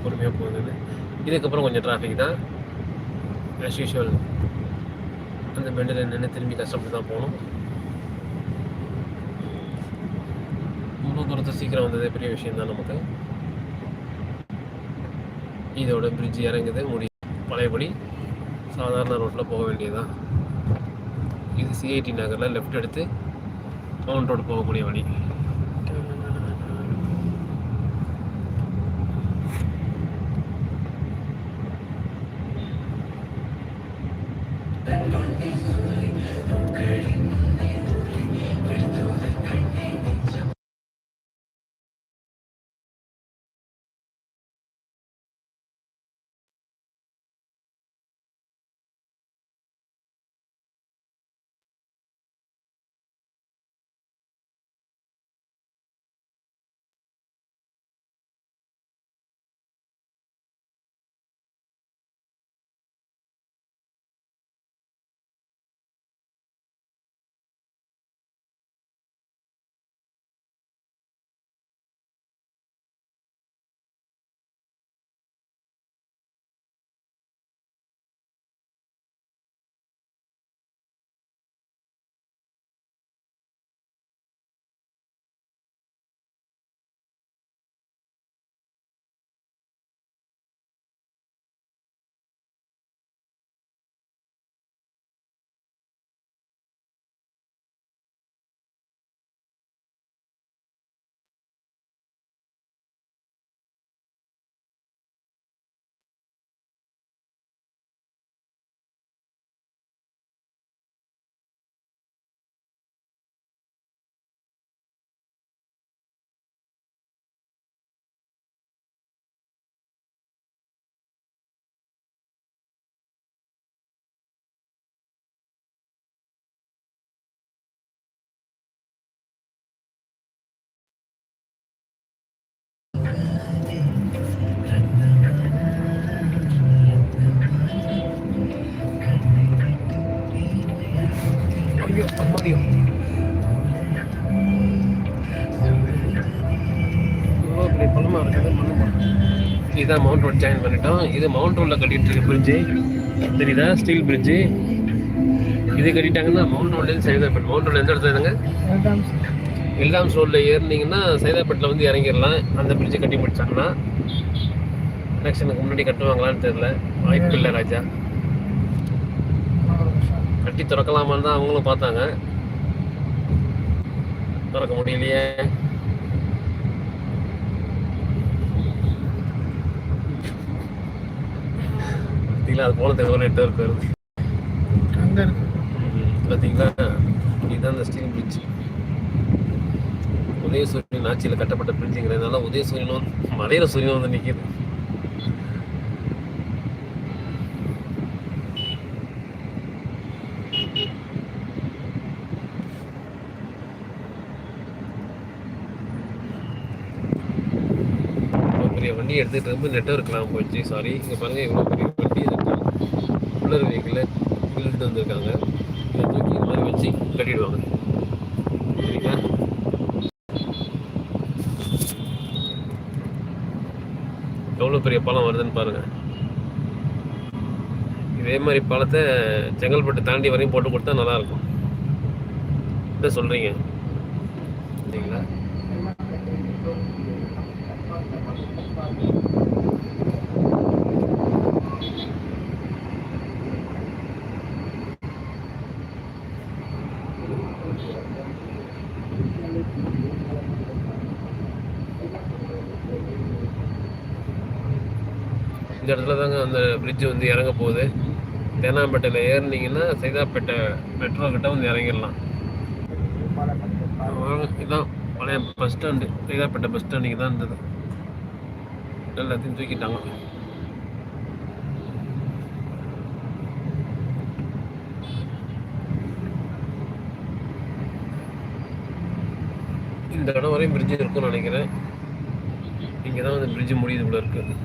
பொறுமையாக போகுது. இதுக்கப்புறம் கொஞ்சம் டிராஃபிக் தான் ஆஸ் யூஷுவல். அந்த பெண்டில் நின்று திரும்பி கஷ்டப்பட்டு தான் போகணும். இவ்வளோ தூரத்தை சீக்கிரம் வந்ததே பெரிய விஷயம் தான் நமக்கு. இதோட பிரிட்ஜ் இறங்குது, பழையபடி சாதாரண ரோட்டில் போக வேண்டியதுதான். இது சிஐடி நகரில் லெஃப்ட் எடுத்து மவுண்ட் ரோடு போகக்கூடிய வழி. பள்ளமாக இருக்குது, இதுதான் மவுண்ட் ரோட் ஜாயின் பண்ணிட்டோம். இது மவுண்ட் ரோடில் கட்டிகிட்டு இருக்க பிரிட்ஜு தெரியுதா, ஸ்டீல் பிரிட்ஜு. இது கட்டிட்டாங்கன்னா மவுண்ட் ரோட்லேருந்து சைதாப்பேட். மவுண்ட் ரோட்ல எந்த இடத்துல இருங்க, எல்டாம்ஸ் ரோடில் ஏறினீங்கன்னா சைதாப்பேட்டில் வந்து இறங்கிடலாம். அந்த பிரிட்ஜை கட்டி முடிச்சாங்கன்னா எலெக்ஷனுக்கு முன்னாடி கட்டுவாங்களான்னு தெரியல, வாய்ப்பு இல்லை ராஜா. கட்டி திறக்கலாமான்னு தான் அவங்களும் பார்த்தாங்க, திறக்க முடியலையே. அது போல தேவை நெட்வொர்க் வருது பார்த்தீங்களா. இதுதான் இந்த ஸ்டீல் பிரிட்ஜ். உதயசூரியன் ஆட்சியில் கட்டப்பட்ட பிரிட்ஜுங்கிறதுனால உதயசூரியனும் மலையில சூரியனும் வந்து நிற்கிது. பெரிய வண்டி எடுத்துகிட்டு ரொம்ப நெட்வொர்க் இல்லாமல் போச்சு, சாரி. இங்கே பாருங்கள், இவ்வளோ பெரிய வண்டி புல்லர் வெஹிக்கிள் இழுட்டு வந்திருக்காங்க. இதை தூக்கி இந்த மாதிரி வச்சு கட்டிடுவாங்க, சரிங்களா. எவ்வளோ பெரிய பாலம் வருதுன்னு பாருங்கள். இதே மாதிரி பாலத்தை செங்கல்பட்டு தாண்டி வரையும் போட்டு கொடுத்தா நல்லாயிருக்கும். என்ன சொல்கிறீங்க, சரிங்களா. இந்த இடத்துல தாங்க அந்த பிரிட்ஜு வந்து இறங்க போகுது. தேனாம்பேட்டையில் ஏறினீங்கன்னா சைதாப்பேட்டை மெட்ரோ கிட்ட வந்து இறங்கிடலாம். இதுதான் பழைய bus stand, Saidapet bus standing தான் இருந்தது. எல்லாத்தையும் தூக்கிட்டாங்க. இந்த இடம் வரையும் பிரிட்ஜு இருக்குன்னு நினைக்கிறேன். இங்கே தான் வந்து பிரிட்ஜு முடியுது போல இருக்குது.